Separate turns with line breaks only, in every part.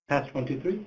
Test 1, 2, 3.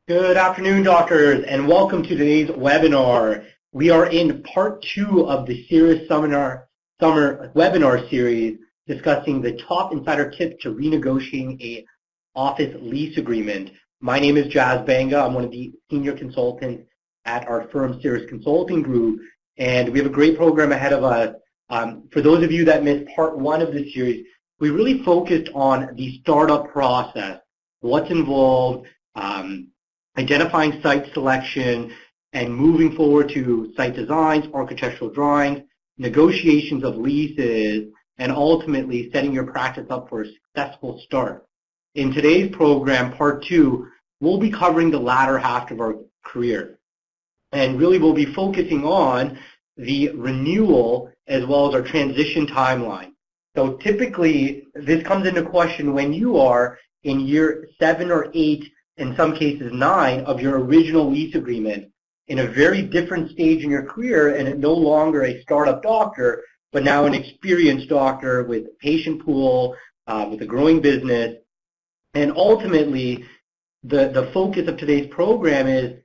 Good afternoon, doctors, and welcome to today's webinar. We are in part 2 of the Cirrus summer webinar series discussing the top insider tips to renegotiating a office lease agreement. My name is Jazz Banga. I'm one of the senior consultants at our firm Cirrus Consulting Group, and we have a great program ahead of us. For those of you that missed part 1 of this series, we really focused on the startup process, what's involved, identifying site selection, and moving forward to site designs, architectural drawings, negotiations of leases, and ultimately setting your practice up for a successful start. In today's program, part 2, we'll be covering the latter half of our career. And really we'll be focusing on the renewal as well as our transition timeline. So typically this comes into question when you are in year 7 or 8, in some cases 9, of your original lease agreement, in a very different stage in your career, and no longer a startup doctor, but now an experienced doctor with a patient pool, with a growing business. And ultimately, the focus of today's program is,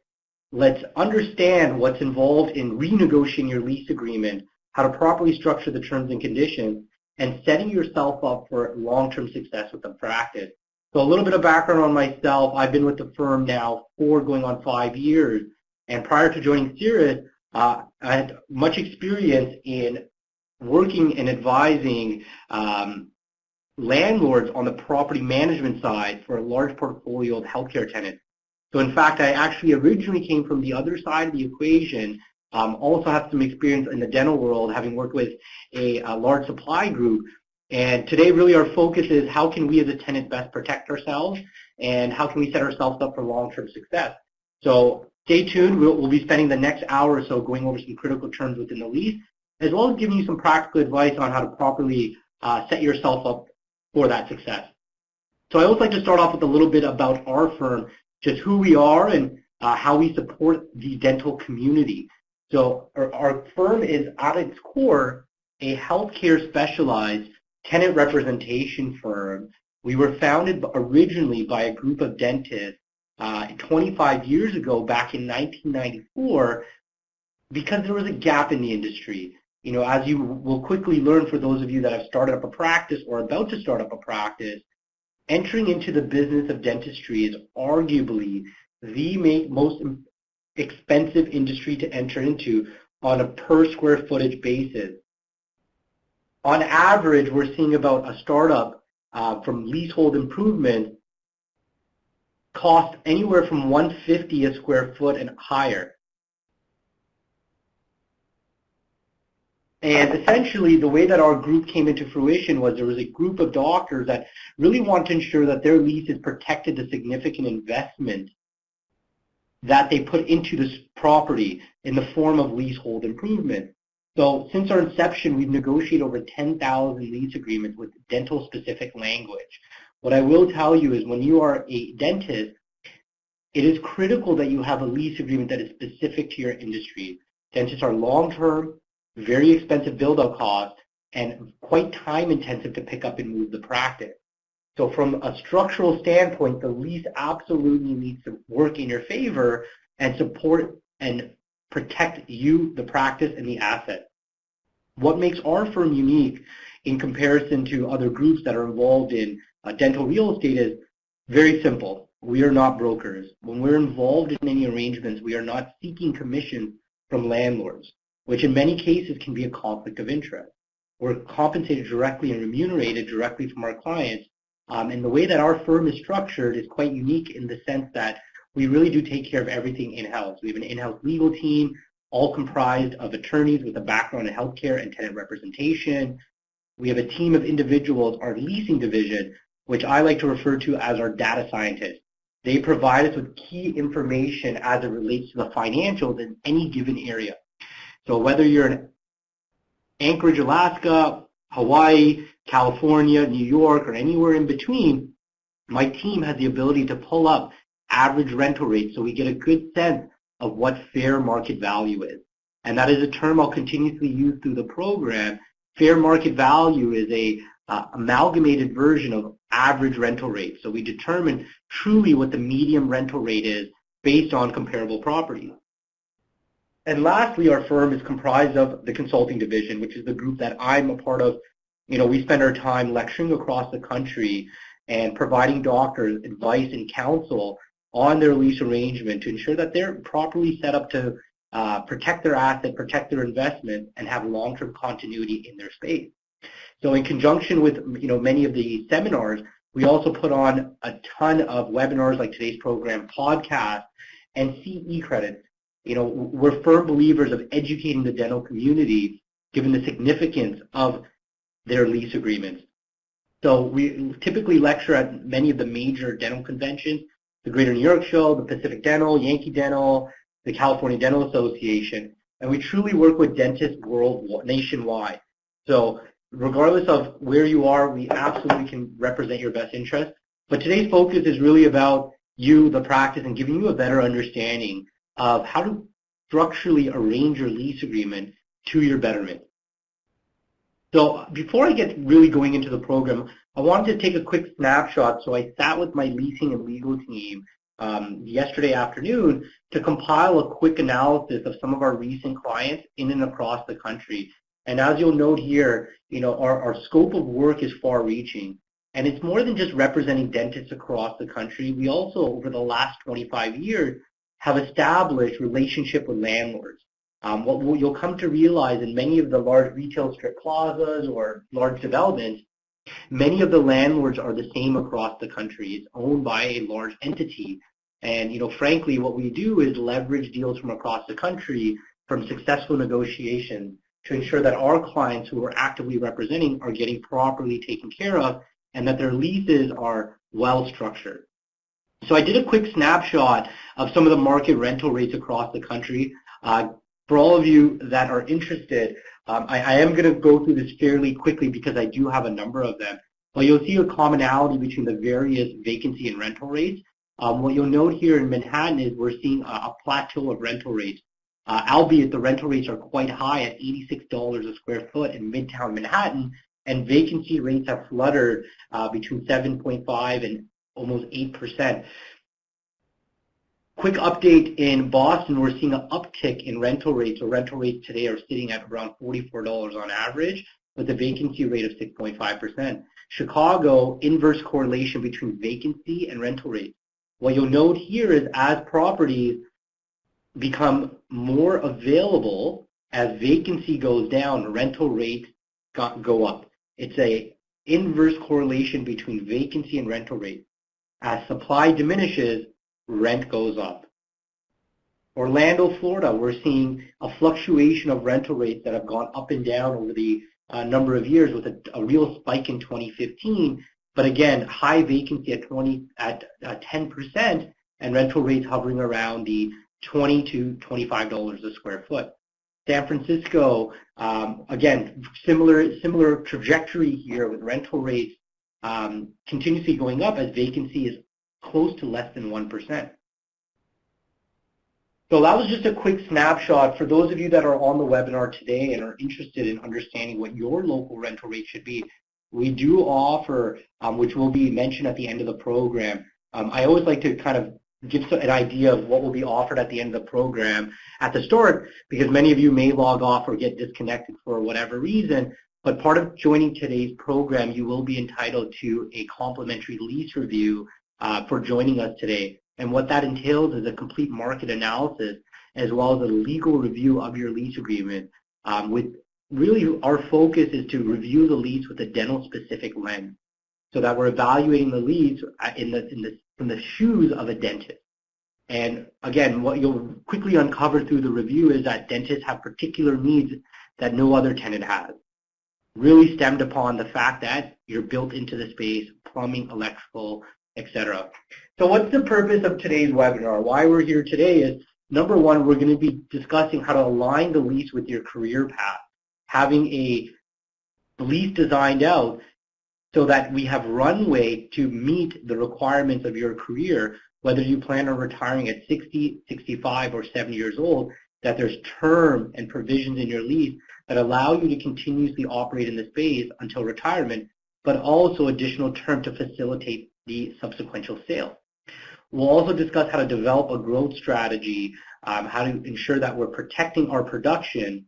let's understand what's involved in renegotiating your lease agreement, how to properly structure the terms and conditions, and setting yourself up for long-term success with the practice. So a little bit of background on myself. I've been with the firm now for going on 5 years. And prior to joining Cirrus, I had much experience in working and advising landlords on the property management side for a large portfolio of healthcare tenants. So in fact, I actually originally came from the other side of the equation. Also have some experience in the dental world, having worked with a large supply group. And today really our focus is how can we as a tenant best protect ourselves and how can we set ourselves up for long-term success. So stay tuned. We'll be spending the next hour or so going over some critical terms within the lease, as well as giving you some practical advice on how to properly set yourself up for that success. So I always like to start off with a little bit about our firm, just who we are and how we support the dental community. So our firm is at its core a healthcare specialized tenant representation firm. We were founded originally by a group of dentists 25 years ago, back in 1994, because there was a gap in the industry. You know, as you will quickly learn for those of you that have started up a practice or about to start up a practice, entering into the business of dentistry is arguably the most expensive industry to enter into on a per square footage basis. On average, we're seeing about a startup from leasehold improvement cost anywhere from $150 a square foot and higher. And essentially, the way that our group came into fruition was there was a group of doctors that really want to ensure that their leases protected the significant investment that they put into this property in the form of leasehold improvement. So since our inception, we've negotiated over 10,000 lease agreements with dental-specific language. What I will tell you is when you are a dentist, it is critical that you have a lease agreement that is specific to your industry. Dentists are long-term, very expensive build-out costs, and quite time-intensive to pick up and move the practice. So from a structural standpoint, the lease absolutely needs to work in your favor and support and protect you, the practice, and the asset. What makes our firm unique in comparison to other groups that are involved in dental real estate is very simple. We are not brokers. When we're involved in any arrangements, we are not seeking commission from landlords, which in many cases can be a conflict of interest. We're compensated directly and remunerated directly from our clients. And the way that our firm is structured is quite unique in the sense that we really do take care of everything in-house. We have an in-house legal team, all comprised of attorneys with a background in healthcare and tenant representation. We have a team of individuals, our leasing division, which I like to refer to as our data scientists. They provide us with key information as it relates to the financials in any given area. So whether you're in Anchorage, Alaska, Hawaii, California, New York, or anywhere in between, my team has the ability to pull up average rental rates so we get a good sense of what fair market value is. And that is a term I'll continuously use through the program. Fair market value is a amalgamated version of average rental rate. So we determine truly what the median rental rate is based on comparable properties. And lastly, our firm is comprised of the consulting division, which is the group that I'm a part of. You know, we spend our time lecturing across the country and providing doctors advice and counsel on their lease arrangement to ensure that they're properly set up to protect their asset, protect their investment, and have long-term continuity in their space. So in conjunction with many of the seminars, we also put on a ton of webinars like today's program, podcasts, and CE credits. You know, we're firm believers of educating the dental community given the significance of their lease agreements. So we typically lecture at many of the major dental conventions, the Greater New York Show, the Pacific Dental, Yankee Dental, the California Dental Association, and we truly work with dentists nationwide. So regardless of where you are, we absolutely can represent your best interest. But today's focus is really about you, the practice, and giving you a better understanding of how to structurally arrange your lease agreement to your betterment. So before I get really going into the program, I wanted to take a quick snapshot. So I sat with my leasing and legal team yesterday afternoon to compile a quick analysis of some of our recent clients in and across the country. And as you'll note here, our scope of work is far-reaching. And it's more than just representing dentists across the country. We also, over the last 25 years, have established relationship with landlords. What you'll come to realize in many of the large retail strip plazas or large developments, many of the landlords are the same across the country. It's owned by a large entity. And, frankly, what we do is leverage deals from across the country from successful negotiations to ensure that our clients who we're actively representing are getting properly taken care of and that their leases are well structured. So I did a quick snapshot of some of the market rental rates across the country. For all of you that are interested, I am going to go through this fairly quickly because I do have a number of them. But you'll see a commonality between the various vacancy and rental rates. What you'll note here in Manhattan is we're seeing a plateau of rental rates, albeit the rental rates are quite high at $86 a square foot in Midtown Manhattan, and vacancy rates have fluttered between 7.5 and almost 8%. Quick update in Boston, we're seeing an uptick in rental rates. So rental rates today are sitting at around $44 on average with a vacancy rate of 6.5%. Chicago, inverse correlation between vacancy and rental rates. What you'll note here is as properties become more available, as vacancy goes down, rental rates go up. It's an inverse correlation between vacancy and rental rates. As supply diminishes, rent goes up. Orlando, Florida, we're seeing a fluctuation of rental rates that have gone up and down over the number of years with a real spike in 2015. But again, high vacancy at 10% and rental rates hovering around the $20 to $25 a square foot. San Francisco, again, similar trajectory here with rental rates continuously going up as vacancy is close to less than 1%. So that was just a quick snapshot. For those of you that are on the webinar today and are interested in understanding what your local rental rate should be, we do offer, which will be mentioned at the end of the program. I always like to kind of give an idea of what will be offered at the end of the program at the start, because many of you may log off or get disconnected for whatever reason. But part of joining today's program, you will be entitled to a complimentary lease review for joining us today. And what that entails is a complete market analysis as well as a legal review of your lease agreement. With really our focus is to review the lease with a dental-specific lens, so that we're evaluating the lease from the shoes of a dentist. And again, what you'll quickly uncover through the review is that dentists have particular needs that no other tenant has. Really stemmed upon the fact that you're built into the space, plumbing, electrical, etc. So what's the purpose of today's webinar? Why we're here today is, number one, we're going to be discussing how to align the lease with your career path, having a lease designed out so that we have runway to meet the requirements of your career, whether you plan on retiring at 60, 65, or 70 years old, that there's term and provisions in your lease that allow you to continuously operate in the space until retirement, but also additional term to facilitate the subsequent sale. We'll also discuss how to develop a growth strategy, how to ensure that we're protecting our production,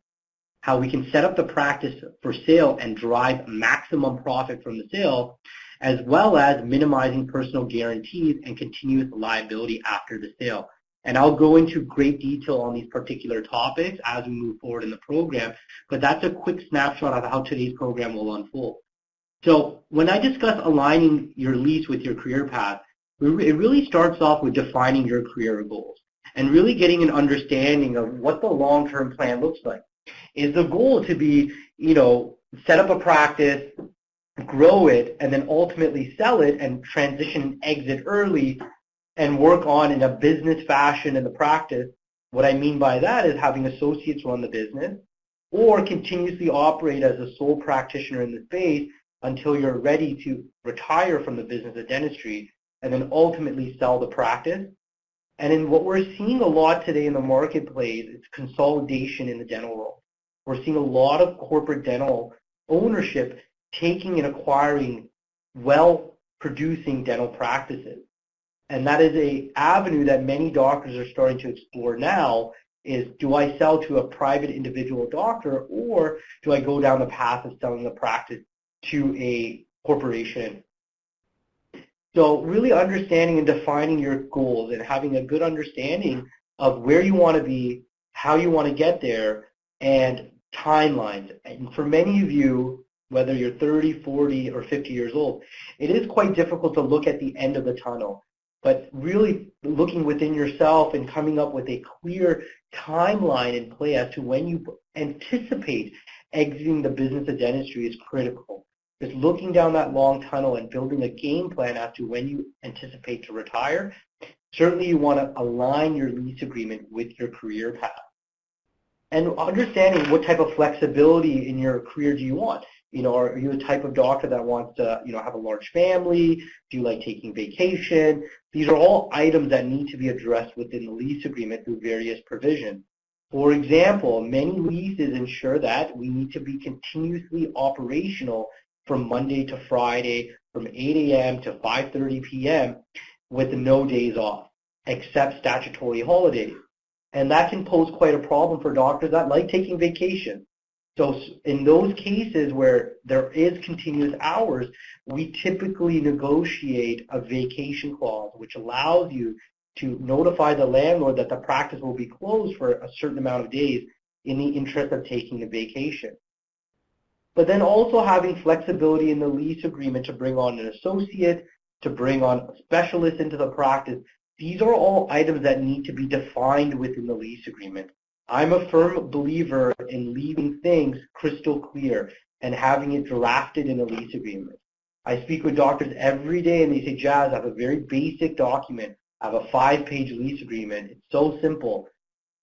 how we can set up the practice for sale and drive maximum profit from the sale, as well as minimizing personal guarantees and continuous liability after the sale. And I'll go into great detail on these particular topics as we move forward in the program, but that's a quick snapshot of how today's program will unfold. So when I discuss aligning your lease with your career path, it really starts off with defining your career goals and really getting an understanding of what the long-term plan looks like. Is the goal to be, set up a practice, grow it, and then ultimately sell it and transition and exit early and work on in a business fashion in the practice. What I mean by that is having associates run the business or continuously operate as a sole practitioner in the space until you're ready to retire from the business of dentistry and then ultimately sell the practice. And in what we're seeing a lot today in the marketplace is consolidation in the dental world. We're seeing a lot of corporate dental ownership taking and acquiring well-producing dental practices. And that is an avenue that many doctors are starting to explore now is, do I sell to a private individual doctor or do I go down the path of selling the practice to a corporation? So really understanding and defining your goals and having a good understanding of where you want to be, how you want to get there, and timelines. And for many of you, whether you're 30, 40, or 50 years old, it is quite difficult to look at the end of the tunnel. But really looking within yourself and coming up with a clear timeline in play as to when you anticipate exiting the business of dentistry is critical. Just looking down that long tunnel and building a game plan as to when you anticipate to retire. Certainly you want to align your lease agreement with your career path. And understanding what type of flexibility in your career do you want. You know, are you a type of doctor that wants to, have a large family? Do you like taking vacation? These are all items that need to be addressed within the lease agreement through various provisions. For example, many leases ensure that we need to be continuously operational from Monday to Friday, from 8 a.m. to 5:30 p.m. with no days off, except statutory holidays. And that can pose quite a problem for doctors that like taking vacation. So in those cases where there is continuous hours, we typically negotiate a vacation clause, which allows you to notify the landlord that the practice will be closed for a certain amount of days in the interest of taking a vacation. But then also having flexibility in the lease agreement to bring on an associate, to bring on a specialist into the practice. These are all items that need to be defined within the lease agreement. I'm a firm believer in leaving things crystal clear and having it drafted in a lease agreement. I speak with doctors every day and they say, Jazz, I have a very basic document. I have a 5-page lease agreement. It's so simple.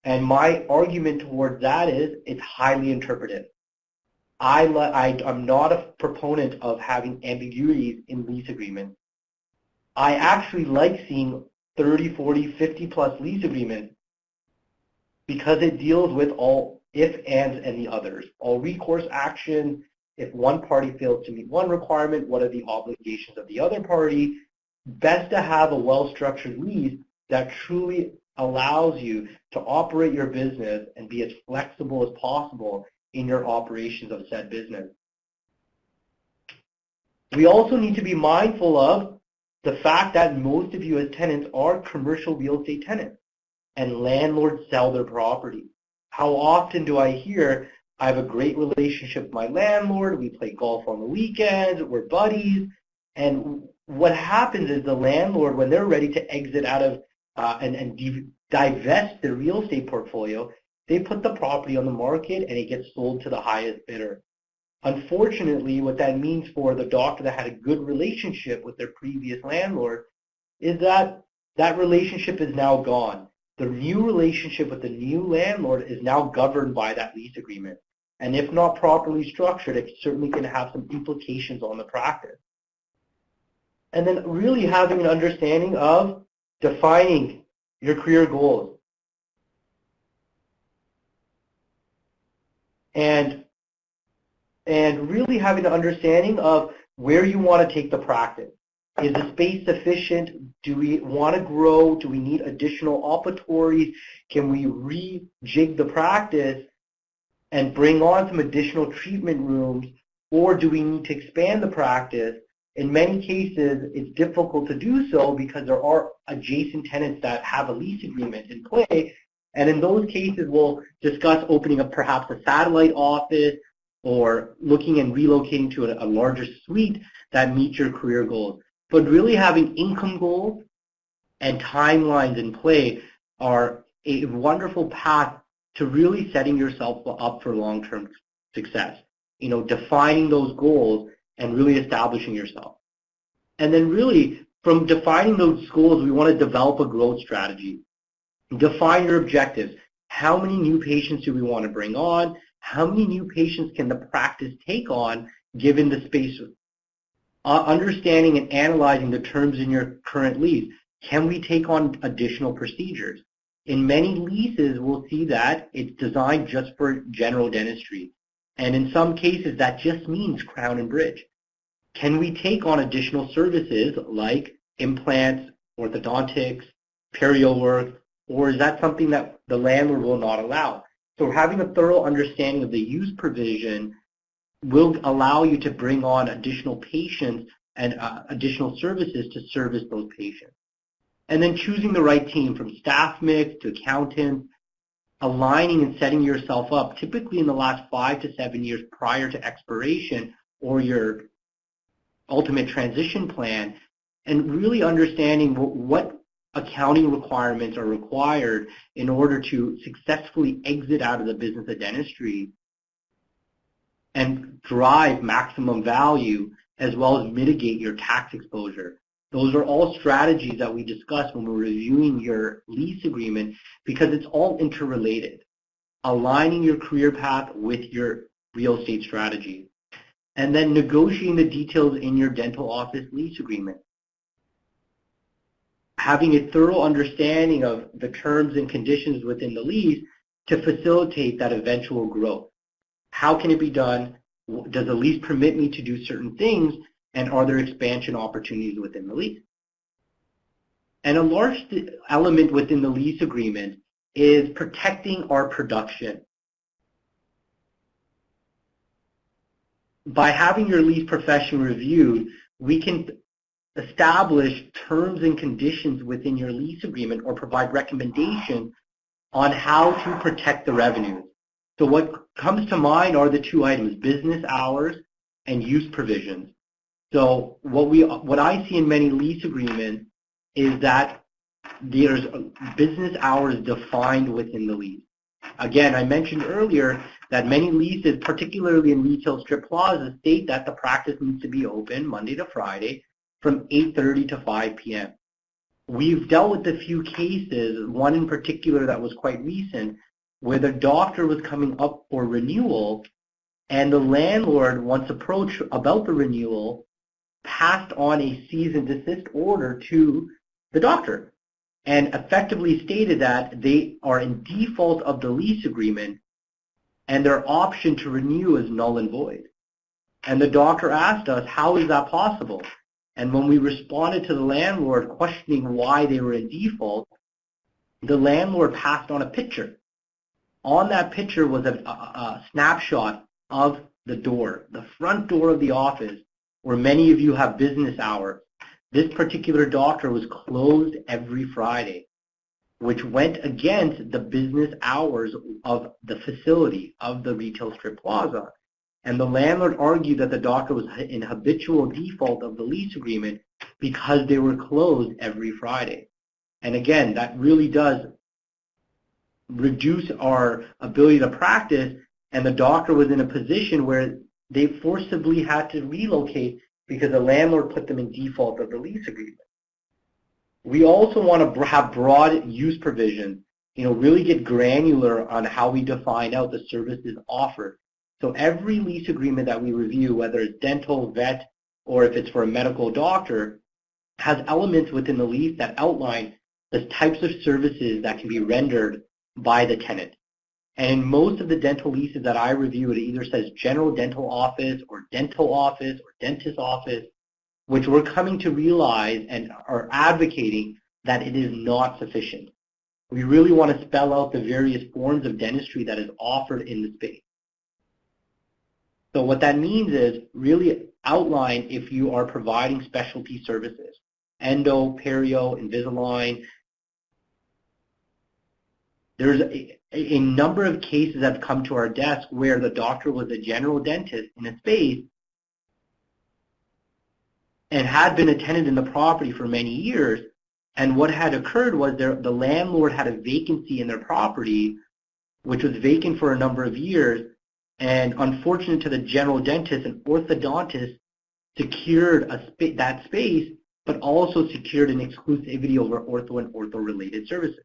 And my argument towards that is it's highly interpretive. I'm not a proponent of having ambiguities in lease agreements. I actually like seeing 30, 40, 50 plus lease agreements because it deals with all if, ands, and the others. All recourse action, if one party fails to meet one requirement, what are the obligations of the other party? Best to have a well-structured lease that truly allows you to operate your business and be as flexible as possible in your operations of said business. We also need to be mindful of the fact that most of you as tenants are commercial real estate tenants and landlords sell their property. How often do I hear, I have a great relationship with my landlord, we play golf on the weekends, we're buddies, and what happens is the landlord, when they're ready to exit out of and divest their real estate portfolio, they put the property on the market and it gets sold to the highest bidder. Unfortunately, what that means for the doctor that had a good relationship with their previous landlord is that that relationship is now gone. The new relationship with the new landlord is now governed by that lease agreement. And if not properly structured, it certainly can have some implications on the practice. And then really having an understanding of defining your career goals. And really having an understanding of where you want to take the practice. Is the space sufficient? Do we want to grow? Do we need additional operatories? Can we rejig the practice and bring on some additional treatment rooms? Or do we need to expand the practice? In many cases, it's difficult to do so because there are adjacent tenants that have a lease agreement in play. And in those cases, we'll discuss opening up perhaps a satellite office or looking and relocating to a larger suite that meets your career goals. But really having income goals and timelines in play are a wonderful path to really setting yourself up for long-term success. Defining those goals and really establishing yourself. And then really from defining those goals, we want to develop a growth strategy. Define your objectives. How many new patients do we want to bring on? How many new patients can the practice take on given the space? Understanding and analyzing the terms in your current lease. Can we take on additional procedures? In many leases, we'll see that it's designed just for general dentistry. And in some cases, that just means crown and bridge. Can we take on additional services like implants, orthodontics, perio work, or is that something that the landlord will not allow? So having a thorough understanding of the use provision will allow you to bring on additional patients and additional services to service those patients. And then choosing the right team, from staff mix to accountants, aligning and setting yourself up typically in the last 5 to 7 years prior to expiration or your ultimate transition plan, and really understanding what accounting requirements are required in order to successfully exit out of the business of dentistry and drive maximum value, as well as mitigate your tax exposure. Those are all strategies that we discuss when we're reviewing your lease agreement, because it's all interrelated. Aligning your career path with your real estate strategy. And then negotiating the details in your dental office lease agreement. Having a thorough understanding of the terms and conditions within the lease to facilitate that eventual growth. How can it be done? Does the lease permit me to do certain things? And are there expansion opportunities within the lease? And a large element within the lease agreement is protecting our production. By having your lease profession reviewed, we can establish terms and conditions within your lease agreement or provide recommendations on how to protect the revenues. So what comes to mind are the two items, business hours and use provisions. So what I see in many lease agreements is that there's business hours defined within the lease. Again, I mentioned earlier that many leases, particularly in retail strip plazas, state that the practice needs to be open Monday to Friday from 8:30 to 5 p.m. We've dealt with a few cases, one in particular that was quite recent, where the doctor was coming up for renewal and the landlord, once approached about the renewal, passed on a cease and desist order to the doctor and effectively stated that they are in default of the lease agreement and their option to renew is null and void. And the doctor asked us, how is that possible? And when we responded to the landlord questioning why they were in default, the landlord passed on a picture. On that picture was a snapshot of the door, the front door of the office, where many of you have business hours. This particular doctor was closed every Friday, which went against the business hours of the facility, of the retail strip plaza. And the landlord argued that the doctor was in habitual default of the lease agreement because they were closed every Friday. And again, that really does reduce our ability to practice, and the doctor was in a position where they forcibly had to relocate because the landlord put them in default of the lease agreement. We also want to have broad use provisions, really get granular on how we define out the services offered. So every lease agreement that we review, whether it's dental, vet, or if it's for a medical doctor, has elements within the lease that outline the types of services that can be rendered by the tenant. And in most of the dental leases that I review, it either says general dental office or dentist office, which we're coming to realize and are advocating that it is not sufficient. We really want to spell out the various forms of dentistry that is offered in the space. So what that means is really outline if you are providing specialty services, endo, perio, Invisalign. There's a number of cases that have come to our desk where the doctor was a general dentist in a space and had been a tenant in the property for many years. And what had occurred was the landlord had a vacancy in their property, which was vacant for a number of years. And unfortunate to the general dentist, an orthodontist secured that space but also secured an exclusivity over ortho and ortho-related services.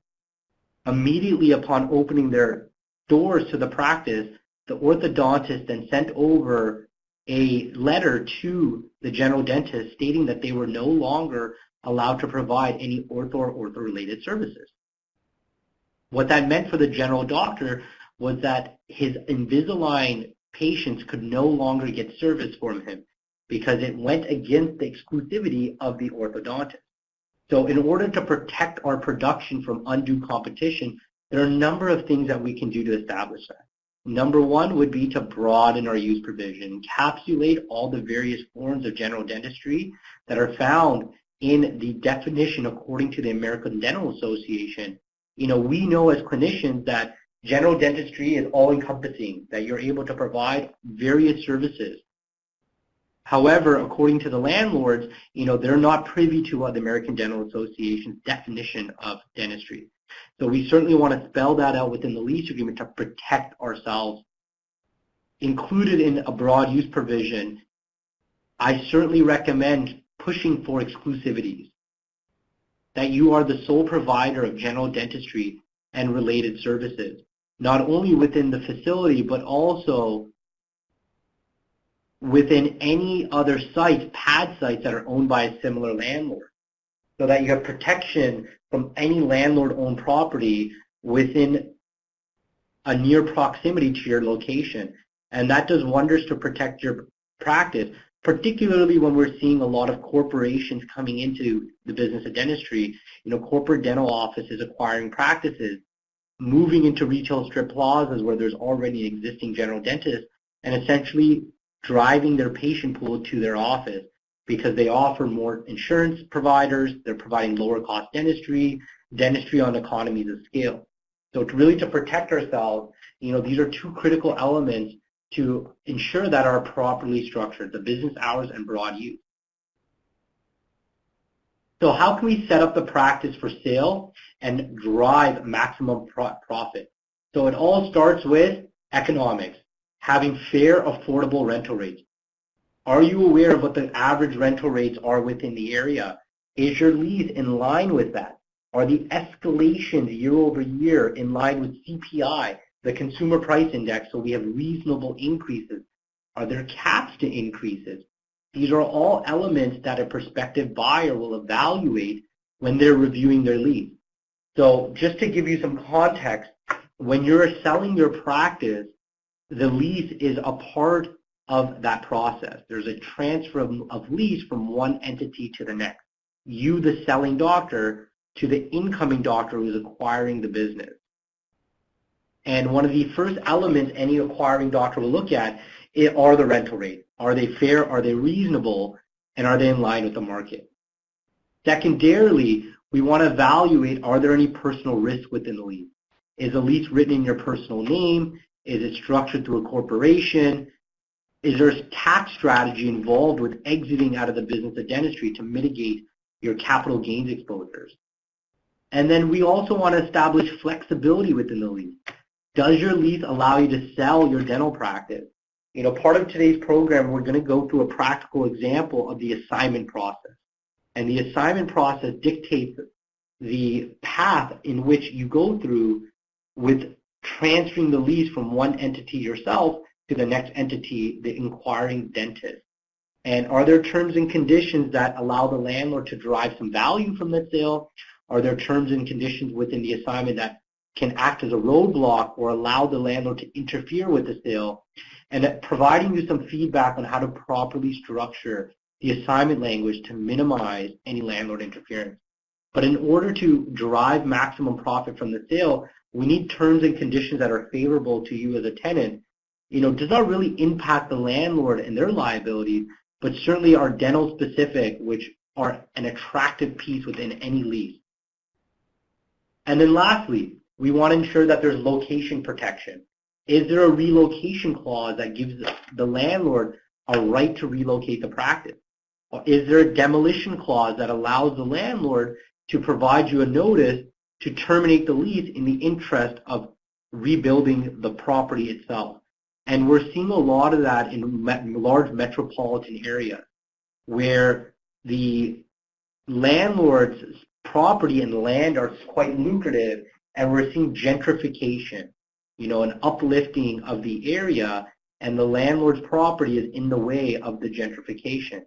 Immediately upon opening their doors to the practice, the orthodontist then sent over a letter to the general dentist stating that they were no longer allowed to provide any ortho or ortho-related services. What that meant for the general doctor was that his Invisalign patients could no longer get service from him because it went against the exclusivity of the orthodontist. So in order to protect our production from undue competition, there are a number of things that we can do to establish that. Number one would be to broaden our use provision, encapsulate all the various forms of general dentistry that are found in the definition according to the American Dental Association. We know as clinicians that general dentistry is all-encompassing, that you're able to provide various services. However, according to the landlords, they're not privy to the American Dental Association's definition of dentistry. So we certainly want to spell that out within the lease agreement to protect ourselves. Included in a broad use provision, I certainly recommend pushing for exclusivities, that you are the sole provider of general dentistry and related services, not only within the facility, but also within any other sites, pad sites that are owned by a similar landlord, so that you have protection from any landlord-owned property within a near proximity to your location. And that does wonders to protect your practice, particularly when we're seeing a lot of corporations coming into the business of dentistry, corporate dental offices acquiring practices, moving into retail strip plazas where there's already an existing general dentist, and essentially driving their patient pool to their office because they offer more insurance providers, they're providing lower cost dentistry on economies of scale. So to protect ourselves, these are two critical elements to ensure that are properly structured, the business hours and broad use. So how can we set up the practice for sale and drive maximum profit? So it all starts with economics, having fair, affordable rental rates. Are you aware of what the average rental rates are within the area? Is your lease in line with that? Are the escalations year over year in line with CPI, the consumer price index, so we have reasonable increases? Are there caps to increases? These are all elements that a prospective buyer will evaluate when they're reviewing their lease. So just to give you some context, when you're selling your practice, the lease is a part of that process. There's a transfer of lease from one entity to the next. You, the selling doctor, to the incoming doctor who's acquiring the business. And one of the first elements any acquiring doctor will look at are the rental rates. Are they fair? Are they reasonable? And are they in line with the market? Secondarily, we want to evaluate, are there any personal risks within the lease? Is the lease written in your personal name? Is it structured through a corporation? Is there a tax strategy involved with exiting out of the business of dentistry to mitigate your capital gains exposures? And then we also want to establish flexibility within the lease. Does your lease allow you to sell your dental practice? Part of today's program, we're going to go through a practical example of the assignment process. And the assignment process dictates the path in which you go through with transferring the lease from one entity yourself to the next entity, the inquiring dentist. And are there terms and conditions that allow the landlord to derive some value from the sale? Are there terms and conditions within the assignment that can act as a roadblock or allow the landlord to interfere with the sale? And providing you some feedback on how to properly structure the assignment language to minimize any landlord interference. But in order to derive maximum profit from the sale, we need terms and conditions that are favorable to you as a tenant. Does not really impact the landlord and their liabilities, but certainly are dental specific, which are an attractive piece within any lease. And then lastly, we want to ensure that there's location protection. Is there a relocation clause that gives the landlord a right to relocate the practice? Or is there a demolition clause that allows the landlord to provide you a notice to terminate the lease in the interest of rebuilding the property itself? And we're seeing a lot of that in large metropolitan areas where the landlords' property and land are quite lucrative, and we're seeing gentrification, an uplifting of the area, and the landlord's property is in the way of the gentrification.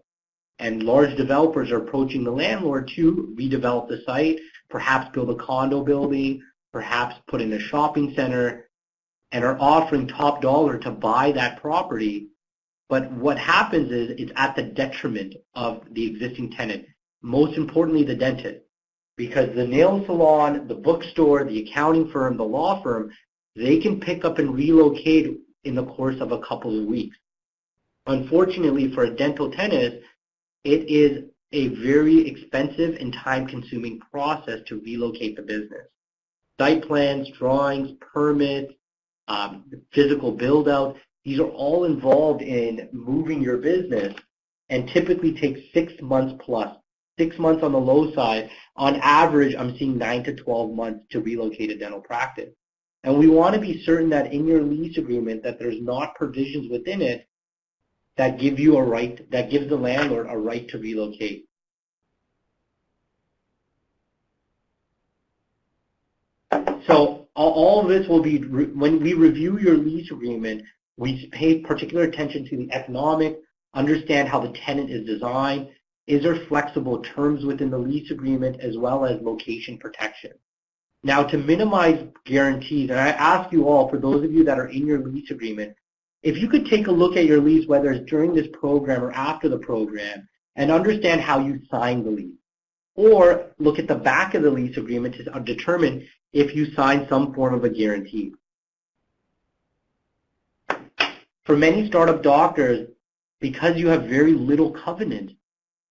And large developers are approaching the landlord to redevelop the site, perhaps build a condo building, perhaps put in a shopping center, and are offering top dollar to buy that property. But what happens is it's at the detriment of the existing tenant, most importantly the dentist, because the nail salon, the bookstore, the accounting firm, the law firm, they can pick up and relocate in the course of a couple of weeks. Unfortunately, for a dental tenant, it is a very expensive and time-consuming process to relocate the business. Site plans, drawings, permits, physical build-out, these are all involved in moving your business and typically take 6 months plus. 6 months on the low side. On average, I'm seeing 9 to 12 months to relocate a dental practice. And we want to be certain that in your lease agreement that there's not provisions within it that give you a right, that gives the landlord a right to relocate. So all of this will be, when we review your lease agreement, we pay particular attention to the economic, understand how the tenant is designed, is there flexible terms within the lease agreement, as well as location protection. Now, to minimize guarantees, and I ask you all, for those of you that are in your lease agreement, if you could take a look at your lease, whether it's during this program or after the program, and understand how you signed the lease. Or look at the back of the lease agreement to determine if you signed some form of a guarantee. For many startup doctors, because you have very little covenant,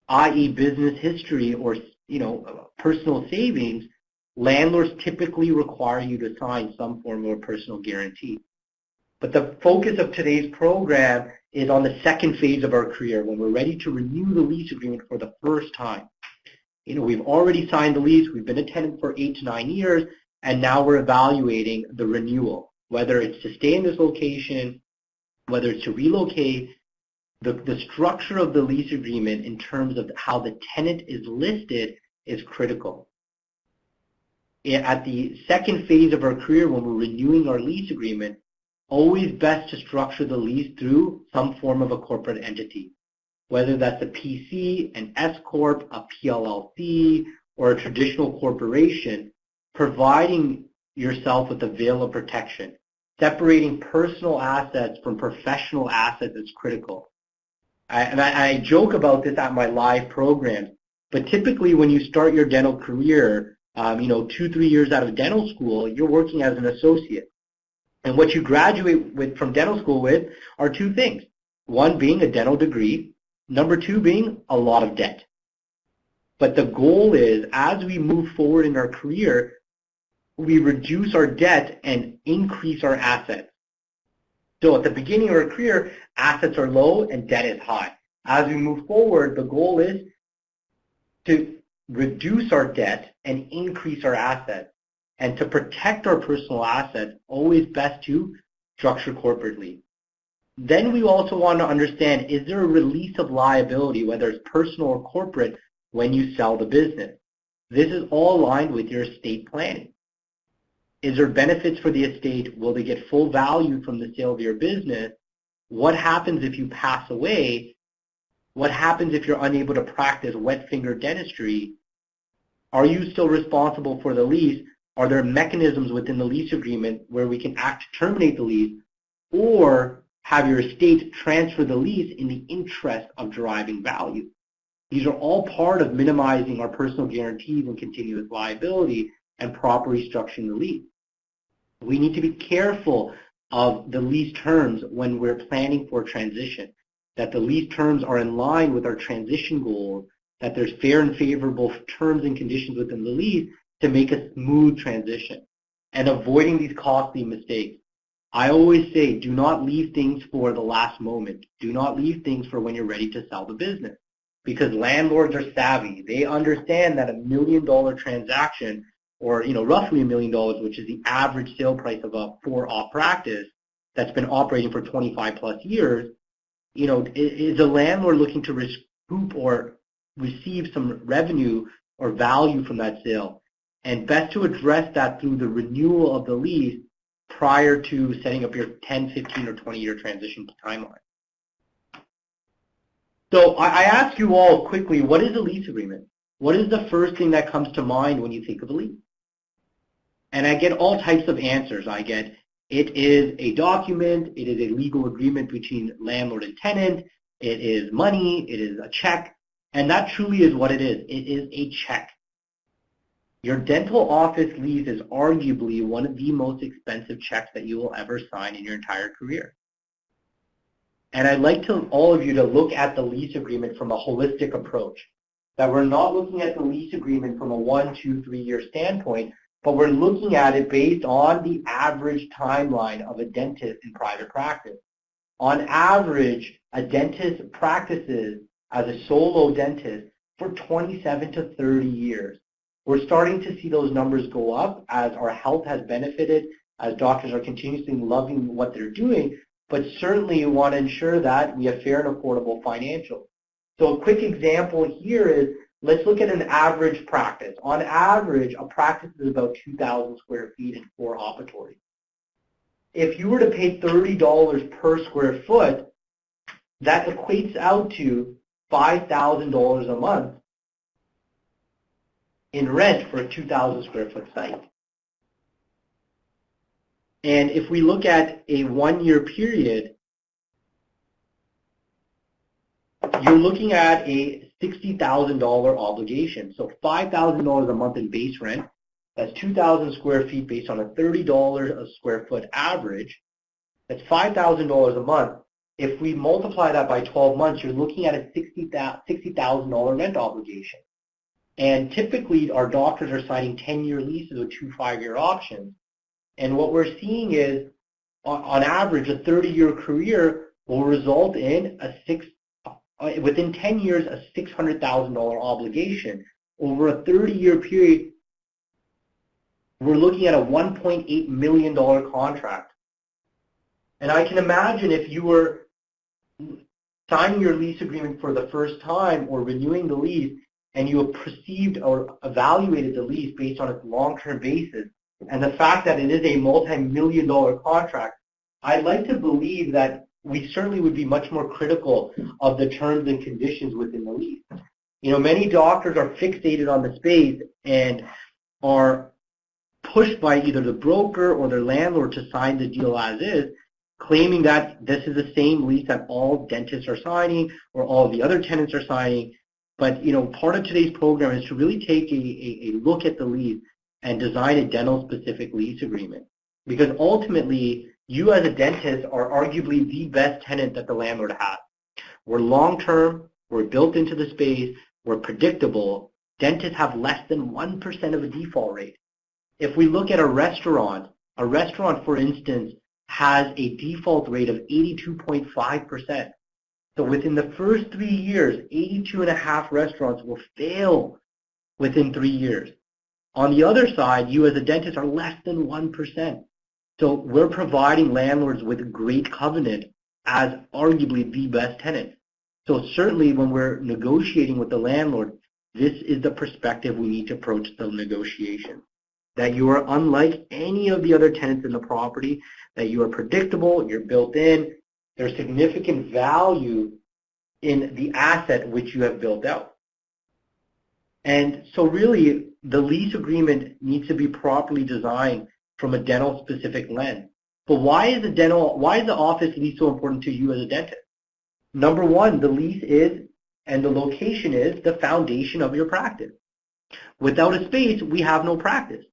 i.e. business history or personal savings, landlords typically require you to sign some form of a personal guarantee. But the focus of today's program is on the second phase of our career, when we're ready to renew the lease agreement for the first time. We've already signed the lease, we've been a tenant for 8 to 9 years, and now we're evaluating the renewal, whether it's to stay in this location, whether it's to relocate. The structure of the lease agreement in terms of how the tenant is listed is critical. At the second phase of our career, when we're renewing our lease agreement, always best to structure the lease through some form of a corporate entity, whether that's a PC, an S-Corp, a PLLC, or a traditional corporation, providing yourself with a veil of protection. Separating personal assets from professional assets is critical. I joke about this at my live programs, but typically when you start your dental career, 2-3 years out of dental school, you're working as an associate. And what you graduate from dental school with are two things. One being a dental degree, number two being a lot of debt. But the goal is, as we move forward in our career, we reduce our debt and increase our assets. So at the beginning of our career, assets are low and debt is high. As we move forward, the goal is to reduce our debt and increase our assets. And to protect our personal assets, always best to structure corporately. Then we also want to understand, is there a release of liability, whether it's personal or corporate, when you sell the business? This is all aligned with your estate planning. Is there benefits for the estate? Will they get full value from the sale of your business? What happens if you pass away? What happens if you're unable to practice wet finger dentistry? Are you still responsible for the lease? Are there mechanisms within the lease agreement where we can act to terminate the lease, or have your estate transfer the lease in the interest of deriving value? These are all part of minimizing our personal guarantees and continuous liability and properly structuring the lease. We need to be careful of the lease terms when we're planning for transition, that the lease terms are in line with our transition goals, that there's fair and favorable terms and conditions within the lease to make a smooth transition, and avoiding these costly mistakes. I always say, do not leave things for the last moment. Do not leave things for when you're ready to sell the business, because landlords are savvy. They understand that $1 million transaction, or roughly $1 million, which is the average sale price of a 4-op practice that's been operating for 25 plus years, is a landlord looking to recoup or receive some revenue or value from that sale. And best to address that through the renewal of the lease prior to setting up your 10, 15, or 20-year transition timeline. So I ask you all quickly, what is a lease agreement? What is the first thing that comes to mind when you think of a lease? And I get all types of answers. I get, it is a document, it is a legal agreement between landlord and tenant, it is money, it is a check, and that truly is what it is. It is a check. Your dental office lease is arguably one of the most expensive checks that you will ever sign in your entire career. And I'd like all of you to look at the lease agreement from a holistic approach. That we're not looking at the lease agreement from a 1, 2, 3 year standpoint, but we're looking at it based on the average timeline of a dentist in private practice. On average, a dentist practices as a solo dentist for 27 to 30 years. We're starting to see those numbers go up as our health has benefited, as doctors are continuously loving what they're doing, but certainly you want to ensure that we have fair and affordable financials. So a quick example here is, let's look at an average practice. On average, a practice is about 2,000 square feet and 4 operatories. If you were to pay $30 per square foot, that equates out to $5,000 a month in rent for a 2,000 square foot site. And if we look at a 1 year period, you're looking at a $60,000 obligation. So $5,000 a month in base rent. That's 2,000 square feet based on a $30 a square foot average. That's $5,000 a month. If we multiply that by 12 months, you're looking at a $60,000 rent obligation. And typically, our doctors are signing 10-year leases with 2 5-year options. And what we're seeing is, on average, a 30-year career will result in within 10 years, a $600,000 obligation. Over a 30-year period, we're looking at a $1.8 million contract. And I can imagine if you were signing your lease agreement for the first time or renewing the lease, and you have perceived or evaluated the lease based on its long-term basis, and the fact that it is a multi-million-dollar contract, I'd like to believe that we certainly would be much more critical of the terms and conditions within the lease. You know, many doctors are fixated on the space and are pushed by either the broker or their landlord to sign the deal as is, claiming that this is the same lease that all dentists are signing or all the other tenants are signing. But, you know, part of today's program is to really take a look at the lease and design a dental-specific lease agreement. Because ultimately, you as a dentist are arguably the best tenant that the landlord has. We're long-term, we're built into the space, we're predictable. Dentists have less than 1% of a default rate. If we look at a restaurant, for instance, has a default rate of 82.5%. So within the first 3 years, 82.5 restaurants will fail within 3 years. On the other side, you as a dentist are less than 1%. So we're providing landlords with a great covenant as arguably the best tenant. So certainly when we're negotiating with the landlord, this is the perspective we need to approach the negotiation. That you are unlike any of the other tenants in the property, that you are predictable, you're built in, there's significant value in the asset which you have built out. And so really, the lease agreement needs to be properly designed from a dental-specific lens. But why is the office lease so important to you as a dentist? Number one, the lease is, and the location is, the foundation of your practice. Without a space, we have no practice.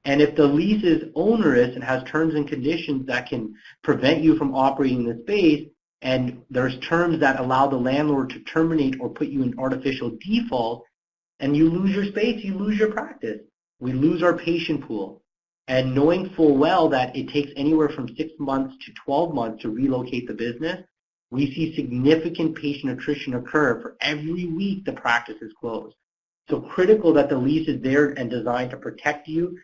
And if the lease is onerous and has terms and conditions that can prevent you from operating the space, and there's terms that allow the landlord to terminate or put you in artificial default, and you lose your space, you lose your practice. We lose our patient pool. And knowing full well that it takes anywhere from 6 months to 12 months to relocate the business, we see significant patient attrition occur for every week the practice is closed. So critical that the lease is there and designed to protect you,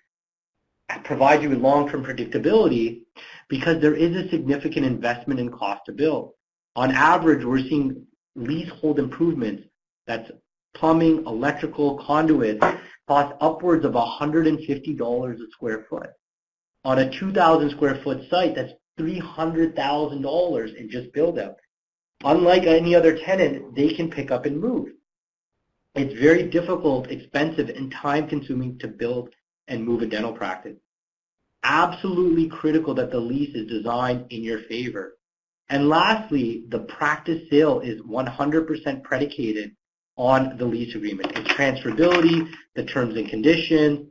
provide you with long-term predictability, because there is a significant investment in cost to build. On average, we're seeing leasehold improvements that's plumbing, electrical, conduit, cost upwards of $150 a square foot. On a 2,000 square foot site, that's $300,000 in just build out. Unlike any other tenant, they can pick up and move. It's very difficult, expensive, and time consuming to build and move a dental practice. Absolutely critical that the lease is designed in your favor. And lastly, the practice sale is 100% predicated on the lease agreement. Its transferability, the terms and conditions.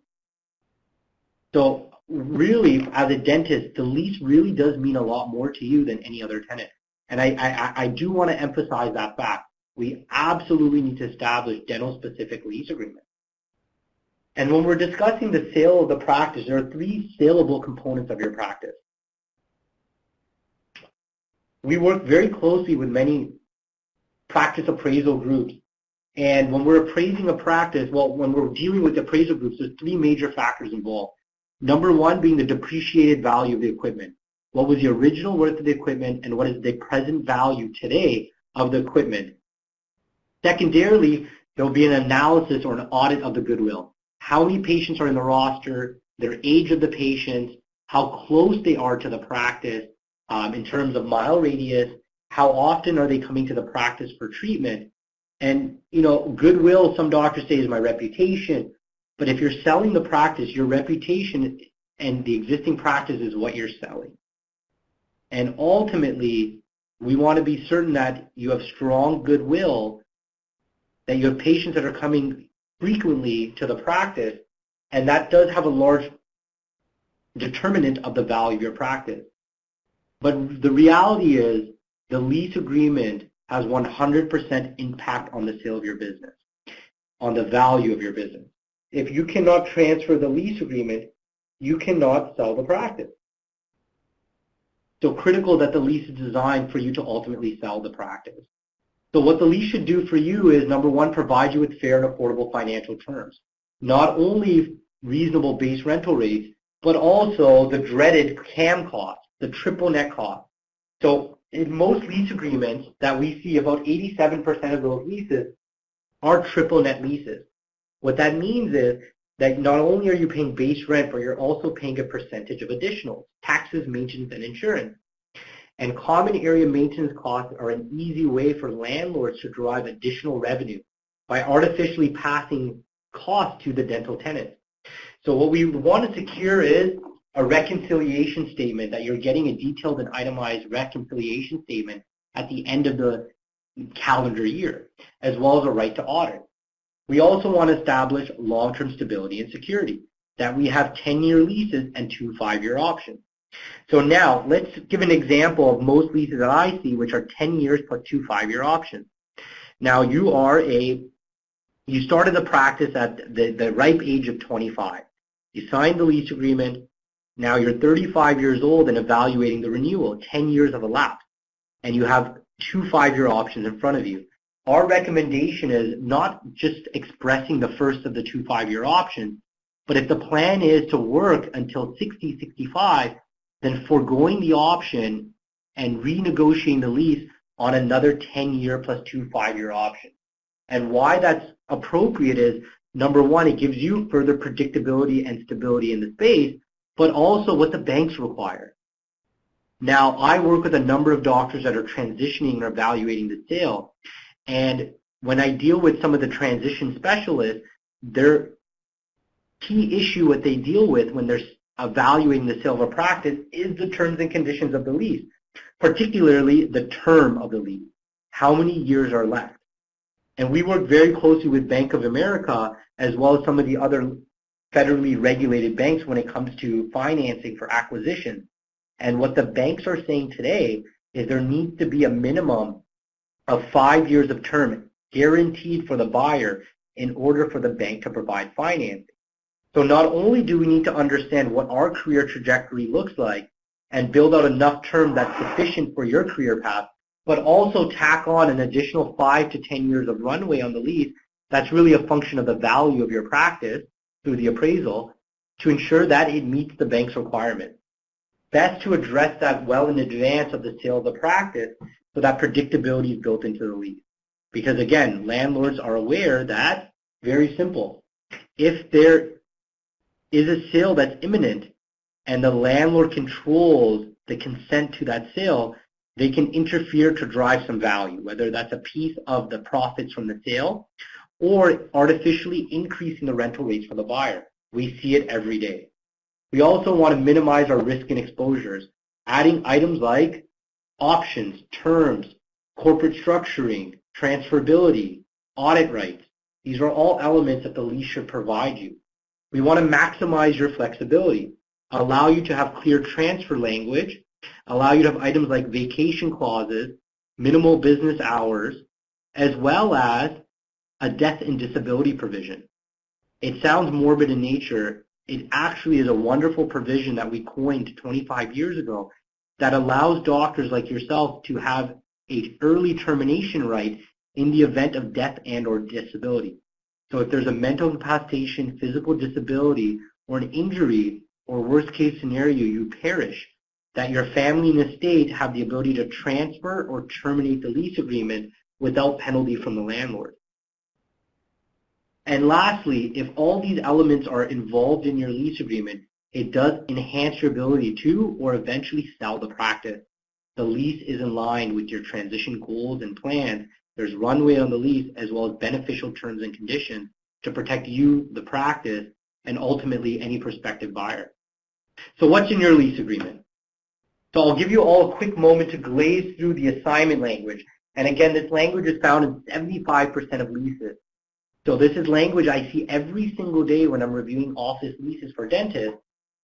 So really, as a dentist, the lease really does mean a lot more to you than any other tenant. And I do want to emphasize that fact. We absolutely need to establish dental-specific lease agreements. And when we're discussing the sale of the practice, there are 3 saleable components of your practice. We work very closely with many practice appraisal groups. And when we're appraising a practice, well, when we're dealing with appraisal groups, there's 3 major factors involved. Number 1 being the depreciated value of the equipment. What was the original worth of the equipment and what is the present value today of the equipment? Secondarily, there will be an analysis or an audit of the goodwill. How many patients are in the roster, their age of the patients, how close they are to the practice in terms of mile radius, how often are they coming to the practice for treatment. And, you know, goodwill, some doctors say, is my reputation. But if you're selling the practice, your reputation and the existing practice is what you're selling. And ultimately, we want to be certain that you have strong goodwill, that you have patients that are coming frequently to the practice, and that does have a large determinant of the value of your practice. But the reality is the lease agreement has 100% impact on the sale of your business, on the value of your business. If you cannot transfer the lease agreement, you cannot sell the practice. So critical that the lease is designed for you to ultimately sell the practice. So what the lease should do for you is, number 1, provide you with fair and affordable financial terms. Not only reasonable base rental rates, but also the dreaded CAM cost, the triple net cost. So in most lease agreements that we see, about 87% of those leases are triple net leases. What that means is that not only are you paying base rent, but you're also paying a percentage of additionals, taxes, maintenance, and insurance. And common area maintenance costs are an easy way for landlords to derive additional revenue by artificially passing costs to the dental tenants. So what we want to secure is a reconciliation statement, that you're getting a detailed and itemized reconciliation statement at the end of the calendar year, as well as a right to audit. We also want to establish long-term stability and security, that we have 10-year leases and 2 5-year options. So now, let's give an example of most leases that I see, which are 10 years plus 2 5-year options. Now, you started the practice at the ripe age of 25. You signed the lease agreement. Now you're 35 years old and evaluating the renewal. 10 years have elapsed, and you have 2 5-year options in front of you. Our recommendation is not just expressing the first of the 2 5-year options, but if the plan is to work until 60, 65, then foregoing the option and renegotiating the lease on another 10-year plus 2 5-year options. And why that's appropriate is, number 1, it gives you further predictability and stability in the space, but also what the banks require. Now, I work with a number of doctors that are transitioning or evaluating the sale, and when I deal with some of the transition specialists, their key issue, what they deal with when they're evaluating the sale of a practice, is the terms and conditions of the lease, particularly the term of the lease. How many years are left? And we work very closely with Bank of America, as well as some of the other federally regulated banks when it comes to financing for acquisition. And what the banks are saying today is there needs to be a minimum of 5 years of term guaranteed for the buyer in order for the bank to provide financing. So not only do we need to understand what our career trajectory looks like and build out enough term that's sufficient for your career path, but also tack on an additional 5 to 10 years of runway on the lease that's really a function of the value of your practice through the appraisal to ensure that it meets the bank's requirements. Best to address that well in advance of the sale of the practice so that predictability is built into the lease. Because again, landlords are aware that, very simple, if there is a sale that's imminent and the landlord controls the consent to that sale, they can interfere to drive some value, whether that's a piece of the profits from the sale or artificially increasing the rental rates for the buyer. We see it every day. We also want to minimize our risk and exposures, adding items like options, terms, corporate structuring, transferability, audit rights. These are all elements that the lease should provide you. We want to maximize your flexibility, allow you to have clear transfer language, allow you to have items like vacation clauses, minimal business hours, as well as a death and disability provision. It sounds morbid in nature. It actually is a wonderful provision that we coined 25 years ago that allows doctors like yourself to have an early termination right in the event of death and or disability. So if there's a mental incapacitation, physical disability, or an injury, or worst case scenario, you perish, that your family and estate have the ability to transfer or terminate the lease agreement without penalty from the landlord. And lastly, if all these elements are involved in your lease agreement, it does enhance your ability to or eventually sell the practice. The lease is in line with your transition goals and plans. There's runway on the lease as well as beneficial terms and conditions to protect you, the practice, and ultimately any prospective buyer. So what's in your lease agreement? So I'll give you all a quick moment to glaze through the assignment language. And again, this language is found in 75% of leases. So this is language I see every single day when I'm reviewing office leases for dentists,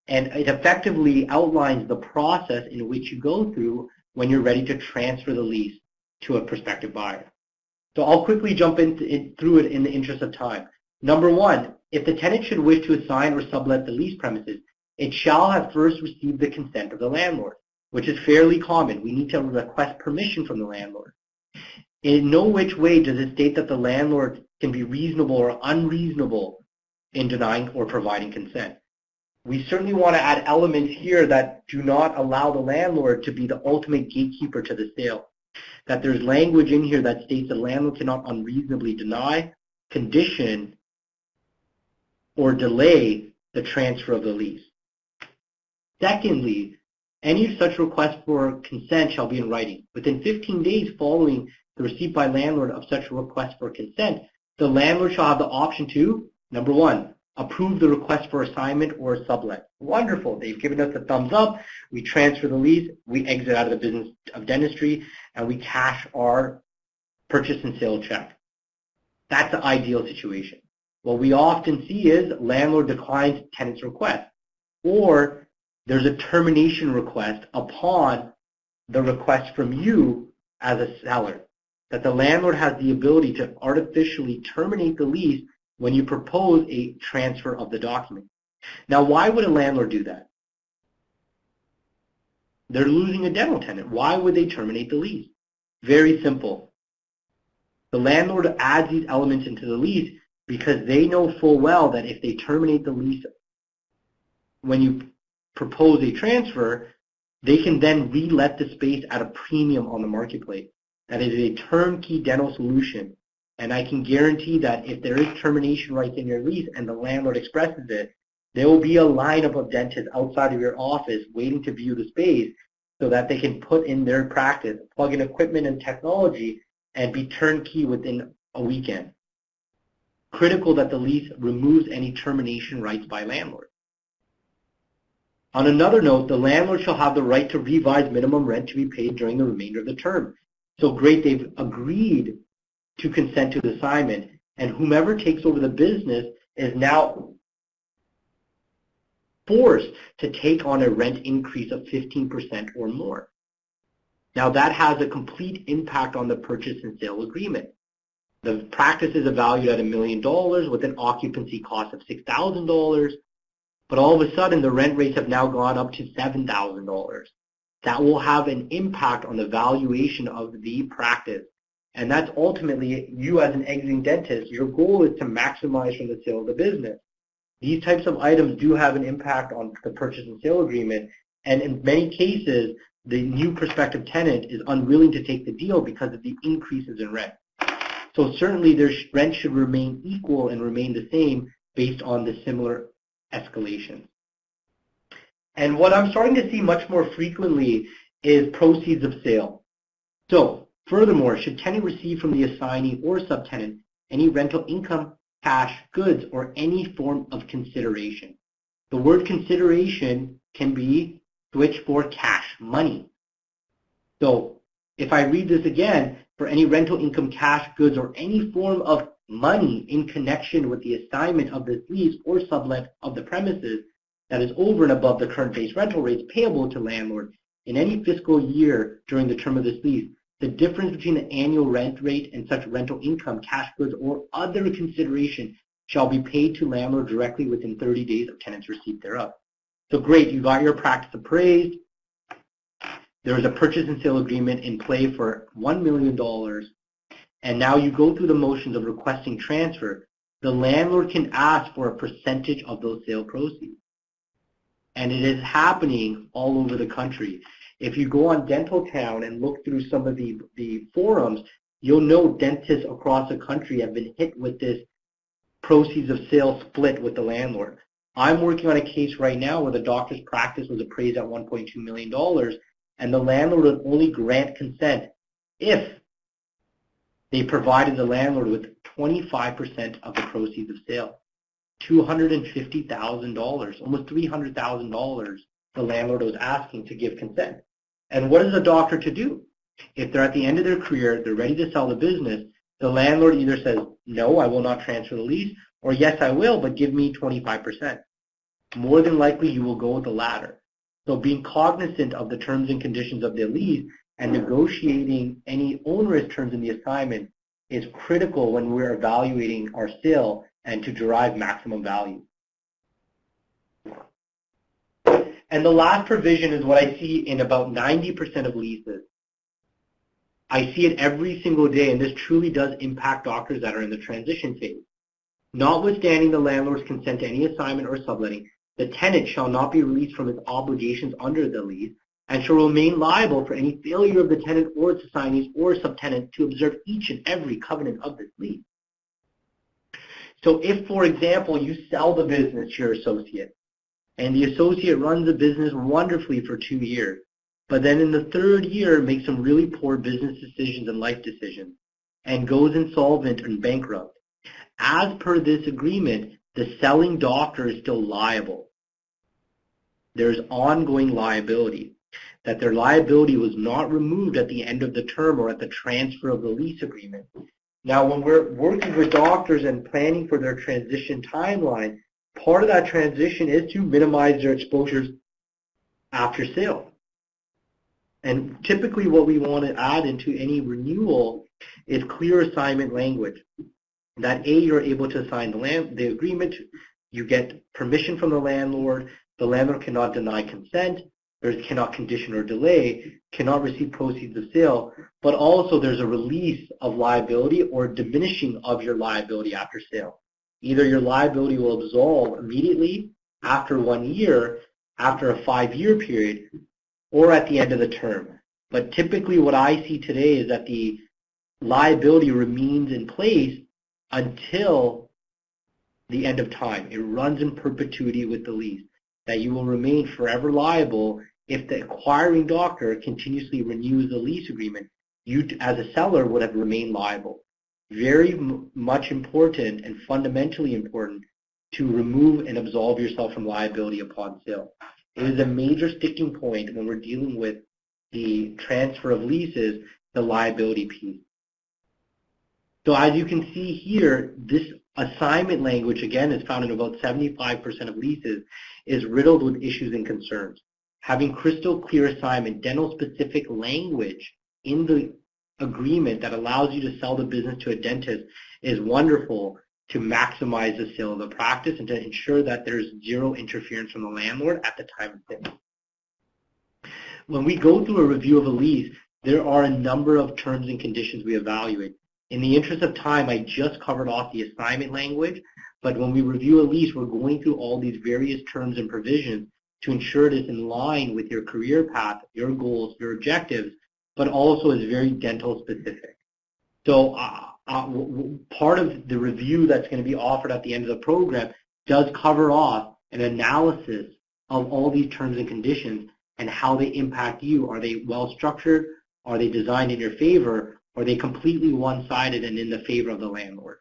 and it effectively outlines the process in which you go through when you're ready to transfer the lease to a prospective buyer. So I'll quickly jump through it in the interest of time. Number one, if the tenant should wish to assign or sublet the lease premises, it shall have first received the consent of the landlord, which is fairly common. We need to request permission from the landlord. In no which way does it state that the landlord can be reasonable or unreasonable in denying or providing consent. We certainly want to add elements here that do not allow the landlord to be the ultimate gatekeeper to the sale. That there's language in here that states the landlord cannot unreasonably deny, condition, or delay the transfer of the lease. Secondly, any such request for consent shall be in writing. Within 15 days following the receipt by landlord of such a request for consent, the landlord shall have the option to, number one, approve the request for assignment or sublet. Wonderful. They've given us a thumbs up. We transfer the lease. We exit out of the business of dentistry, and we cash our purchase and sale check. That's the ideal situation. What we often see is landlord declines tenant's request, or there's a termination request upon the request from you as a seller, that the landlord has the ability to artificially terminate the lease when you propose a transfer of the document. Now, why would a landlord do that? They're losing a dental tenant. Why would they terminate the lease? Very simple. The landlord adds these elements into the lease because they know full well that if they terminate the lease when you propose a transfer, they can then re-let the space at a premium on the marketplace. That is a turnkey dental solution. And I can guarantee that if there is termination rights in your lease and the landlord expresses it, there will be a lineup of dentists outside of your office waiting to view the space so that they can put in their practice, plug in equipment and technology, and be turnkey within a weekend. Critical that the lease removes any termination rights by landlord. On another note, the landlord shall have the right to revise minimum rent to be paid during the remainder of the term. So great, they've agreed to consent to the assignment, and whomever takes over the business is now forced to take on a rent increase of 15% or more. Now that has a complete impact on the purchase and sale agreement. The practice is valued at $1 million with an occupancy cost of $6,000, but all of a sudden the rent rates have now gone up to $7,000. That will have an impact on the valuation of the practice. And that's ultimately you as an exiting dentist, your goal is to maximize from the sale of the business. These types of items do have an impact on the purchase and sale agreement, and in many cases, the new prospective tenant is unwilling to take the deal because of the increases in rent. So certainly their rent should remain equal and remain the same based on the similar escalation. And what I'm starting to see much more frequently is proceeds of sale. So furthermore, should tenant receive from the assignee or subtenant any rental income, cash, goods, or any form of consideration? The word consideration can be switched for cash, money. So if I read this again, for any rental income, cash, goods, or any form of money in connection with the assignment of this lease or sublet of the premises that is over and above the current base rental rates payable to landlord in any fiscal year during the term of this lease, the difference between the annual rent rate and such rental income, cash, goods, or other consideration shall be paid to landlord directly within 30 days of tenant's receipt thereof. So great, you got your practice appraised. There is a purchase and sale agreement in play for $1 million, and now you go through the motions of requesting transfer. The landlord can ask for a percentage of those sale proceeds. And it is happening all over the country. If you go on Dental Town and look through some of the forums, you'll know dentists across the country have been hit with this proceeds of sale split with the landlord. I'm working on a case right now where the doctor's practice was appraised at $1.2 million, and the landlord would only grant consent if they provided the landlord with 25% of the proceeds of sale. $250,000, almost $300,000 the landlord was asking to give consent. And what is a doctor to do? If they're at the end of their career, they're ready to sell the business, the landlord either says, no, I will not transfer the lease, or yes, I will, but give me 25%. More than likely, you will go with the latter. So being cognizant of the terms and conditions of the lease and negotiating any onerous terms in the assignment is critical when we're evaluating our sale and to derive maximum value. And the last provision is what I see in about 90% of leases. I see it every single day, and this truly does impact doctors that are in the transition phase. Notwithstanding the landlord's consent to any assignment or subletting, the tenant shall not be released from its obligations under the lease and shall remain liable for any failure of the tenant or its assignees or subtenant to observe each and every covenant of this lease. So if, for example, you sell the business to your associate, and the associate runs the business wonderfully for 2 years, but then in the 3rd year makes some really poor business decisions and life decisions, and goes insolvent and bankrupt, as per this agreement, the selling doctor is still liable. There's ongoing liability, that their liability was not removed at the end of the term or at the transfer of the lease agreement. Now, when we're working with doctors and planning for their transition timeline, part of that transition is to minimize their exposures after sale. And typically what we want to add into any renewal is clear assignment language. That A, you're able to assign the agreement, you get permission from the landlord cannot deny consent, or cannot condition or delay, cannot receive proceeds of sale, but also there's a release of liability or diminishing of your liability after sale. Either your liability will absolve immediately after 1 year, after a 5-year period, or at the end of the term. But typically what I see today is that the liability remains in place until the end of time. It runs in perpetuity with the lease, that you will remain forever liable if the acquiring doctor continuously renews the lease agreement. You, as a seller, would have remained liable. Very much important and fundamentally important to remove and absolve yourself from liability upon sale. It is a major sticking point when we're dealing with the transfer of leases, the liability piece. So as you can see here, this assignment language, again, is found in about 75% of leases, is riddled with issues and concerns. Having crystal clear assignment, dental-specific language in the agreement that allows you to sell the business to a dentist is wonderful to maximize the sale of the practice and to ensure that there's zero interference from the landlord at the time of sale. When we go through a review of a lease, there are a number of terms and conditions we evaluate. In the interest of time, I just covered off the assignment language, but when we review a lease, we're going through all these various terms and provisions to ensure it is in line with your career path, your goals, your objectives, but also is very dental specific. So part of the review that's going to be offered at the end of the program does cover off an analysis of all these terms and conditions and how they impact you. Are they well structured? Are they designed in your favor? Or are they completely one-sided and in the favor of the landlord?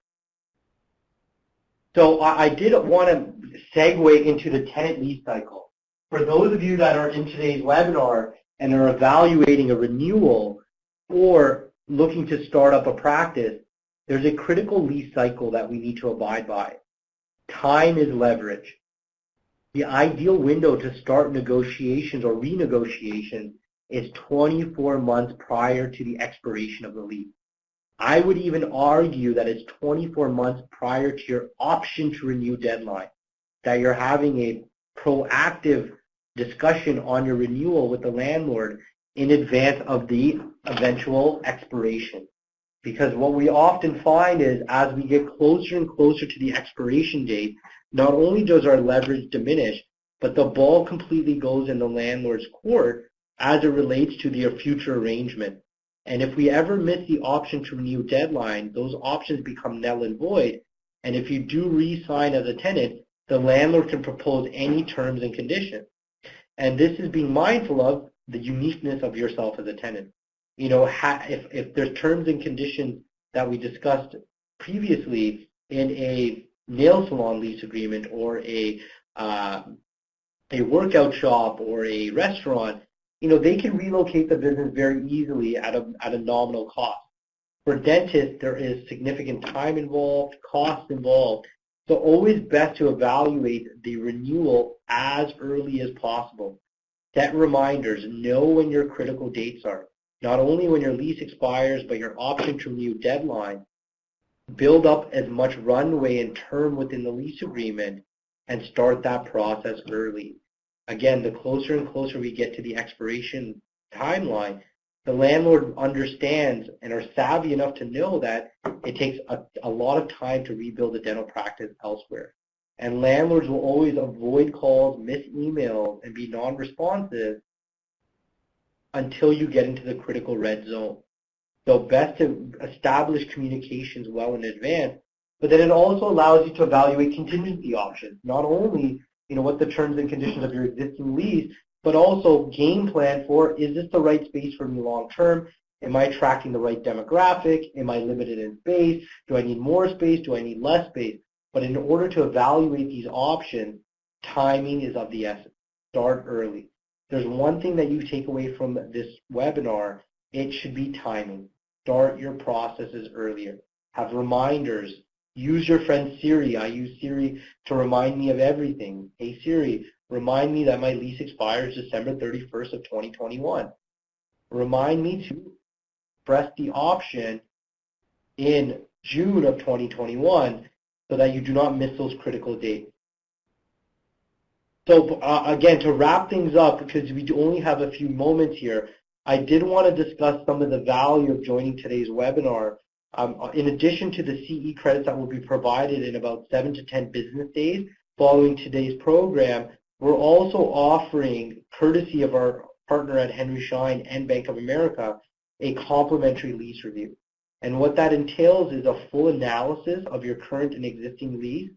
So I did want to segue into the tenant lease cycle. For those of you that are in today's webinar and are evaluating a renewal or looking to start up a practice, there's a critical lease cycle that we need to abide by. Time is leverage. The ideal window to start negotiations or renegotiations is 24 months prior to the expiration of the lease. I would even argue that it's 24 months prior to your option to renew deadline, that you're having a proactive discussion on your renewal with the landlord in advance of the eventual expiration. Because what we often find is as we get closer and closer to the expiration date, not only does our leverage diminish, but the ball completely goes in the landlord's court as it relates to their future arrangement. And if we ever miss the option to renew deadline, those options become null and void. And if you do re-sign as a tenant, the landlord can propose any terms and conditions. And this is being mindful of the uniqueness of yourself as a tenant. You know, if there's terms and conditions that we discussed previously in a nail salon lease agreement or a workout shop or a restaurant, you know, they can relocate the business very easily at a nominal cost. For dentists, there is significant time involved, costs involved. So always best to evaluate the renewal as early as possible. Set reminders, know when your critical dates are. Not only when your lease expires, but your option to renew deadline. Build up as much runway and term within the lease agreement and start that process early. Again, the closer and closer we get to the expiration timeline, the landlord understands and are savvy enough to know that it takes a lot of time to rebuild a dental practice elsewhere. And landlords will always avoid calls, miss emails, and be non-responsive until you get into the critical red zone. So best to establish communications well in advance, but then it also allows you to evaluate contingency options, not only what the terms and conditions of your existing lease, but also game plan for, is this the right space for me long term? Am I attracting the right demographic? Am I limited in space? Do I need more space? Do I need less space? But in order to evaluate these options, timing is of the essence. Start early. There's one thing that you take away from this webinar, it should be timing. Start your processes earlier. Have reminders. Use your friend Siri. I use Siri to remind me of everything. Hey Siri, remind me that my lease expires December 31st of 2021. Remind me to press the option in June of 2021 so that you do not miss those critical dates. So again, to wrap things up, because we only have a few moments here, I did want to discuss some of the value of joining today's webinar. In addition to the CE credits that will be provided in about 7 to 10 business days following today's program, we're also offering, courtesy of our partner at Henry Schein and Bank of America, a complimentary lease review. And what that entails is a full analysis of your current and existing lease,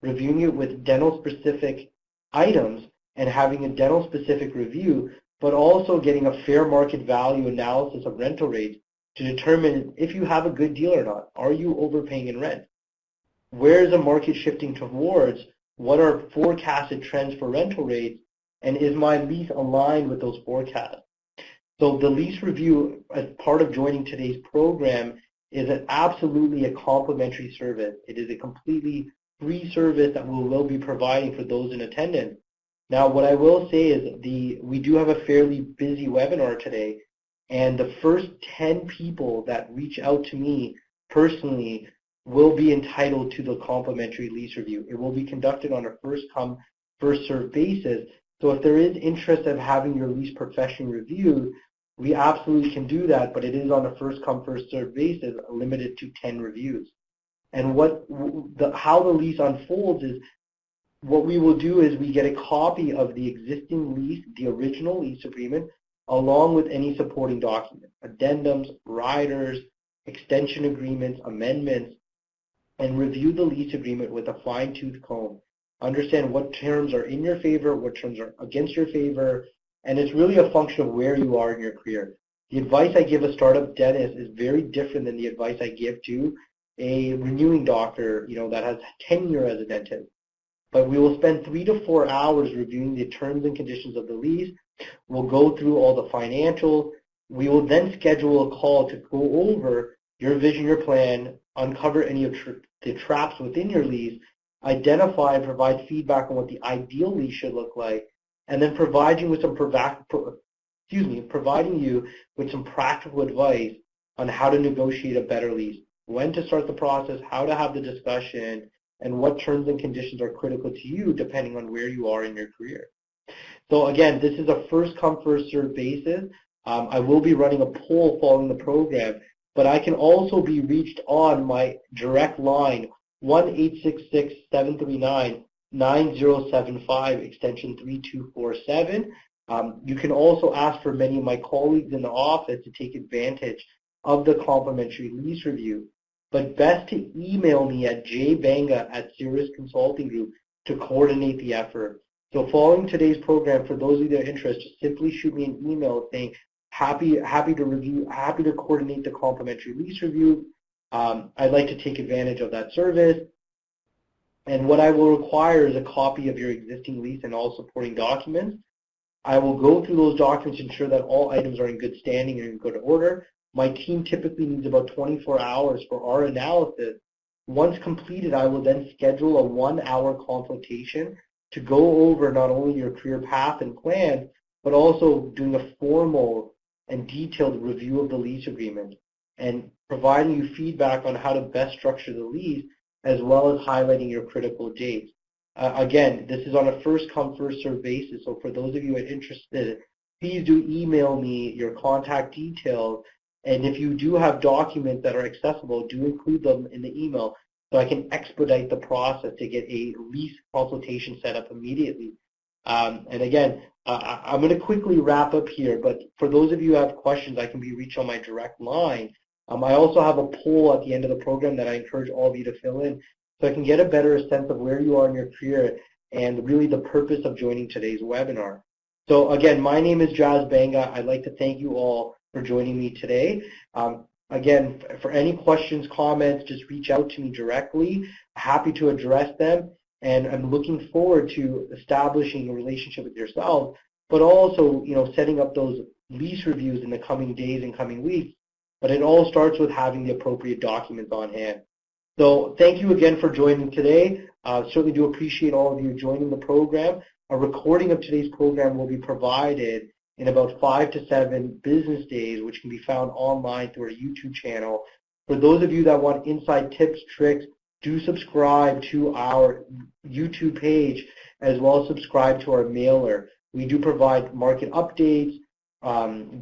reviewing it with dental-specific items and having a dental-specific review, but also getting a fair market value analysis of rental rates to determine if you have a good deal or not. Are you overpaying in rent? Where is the market shifting towards? What are forecasted trends for rental rates? And is my lease aligned with those forecasts? So the lease review, as part of joining today's program, is absolutely a complimentary service. It is a completely free service that we will be providing for those in attendance. Now, what I will say is we do have a fairly busy webinar today, and the first 10 people that reach out to me personally will be entitled to the complimentary lease review. It will be conducted on a first-come, first-served basis. So if there is interest of having your lease professionally reviewed, we absolutely can do that, but it is on a first-come, first-served basis, limited to 10 reviews. And how the lease unfolds is, what we will do is we get a copy of the existing lease, the original lease agreement, along with any supporting documents, addendums, riders, extension agreements, amendments, and review the lease agreement with a fine-tooth comb. Understand what terms are in your favor, what terms are against your favor, and it's really a function of where you are in your career. The advice I give a startup dentist is very different than the advice I give to a renewing doctor, that has tenure as a dentist. But we will spend 3 to 4 hours reviewing the terms and conditions of the lease. We'll go through all the financials. We will then schedule a call to go over your vision, your plan, uncover any of the traps within your lease, identify and provide feedback on what the ideal lease should look like, and then providing you with some practical advice on how to negotiate a better lease, when to start the process, how to have the discussion, and what terms and conditions are critical to you depending on where you are in your career. So again, this is a first come, first served basis. I will be running a poll following the program, but I can also be reached on my direct line, 1-866-739-9075, extension 3247. You can also ask for many of my colleagues in the office to take advantage of the complimentary lease review. But best to email me at jbanga@Cirrus Consulting Group to coordinate the effort. So following today's program, for those of you that are interested, just simply shoot me an email saying, happy to coordinate the complimentary lease review. I'd like to take advantage of that service. And what I will require is a copy of your existing lease and all supporting documents. I will go through those documents to ensure that all items are in good standing and in good order. My team typically needs about 24 hours for our analysis. Once completed, I will then schedule a 1-hour consultation to go over not only your career path and plans, but also doing a formal and detailed review of the lease agreement and providing you feedback on how to best structure the lease, as well as highlighting your critical dates. Again, this is on a first come, first served basis, so for those of you who are interested, please do email me your contact details, and if you do have documents that are accessible, do include them in the email so I can expedite the process to get a lease consultation set up immediately. And again, I'm going to quickly wrap up here, but for those of you who have questions, I can be reached on my direct line. I also have a poll at the end of the program that I encourage all of you to fill in so I can get a better sense of where you are in your career and really the purpose of joining today's webinar. So again, my name is Jazz Banga. I'd like to thank you all for joining me today. Again, for any questions, comments, just reach out to me directly. Happy to address them. And I'm looking forward to establishing a relationship with yourself, but also, setting up those lease reviews in the coming days and coming weeks. But it all starts with having the appropriate documents on hand. So thank you again for joining today. Certainly do appreciate all of you joining the program. A recording of today's program will be provided in about 5 to 7 business days, which can be found online through our YouTube channel. For those of you that want inside tips, tricks, do subscribe to our YouTube page as well as subscribe to our mailer. We do provide market updates,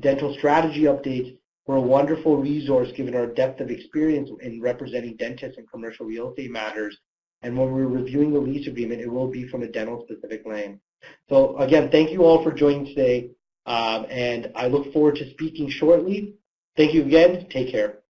dental strategy updates. We're a wonderful resource given our depth of experience in representing dentists in commercial real estate matters. And when we're reviewing the lease agreement, it will be from a dental specific lane. So again, thank you all for joining today. And I look forward to speaking shortly. Thank you again. Take care.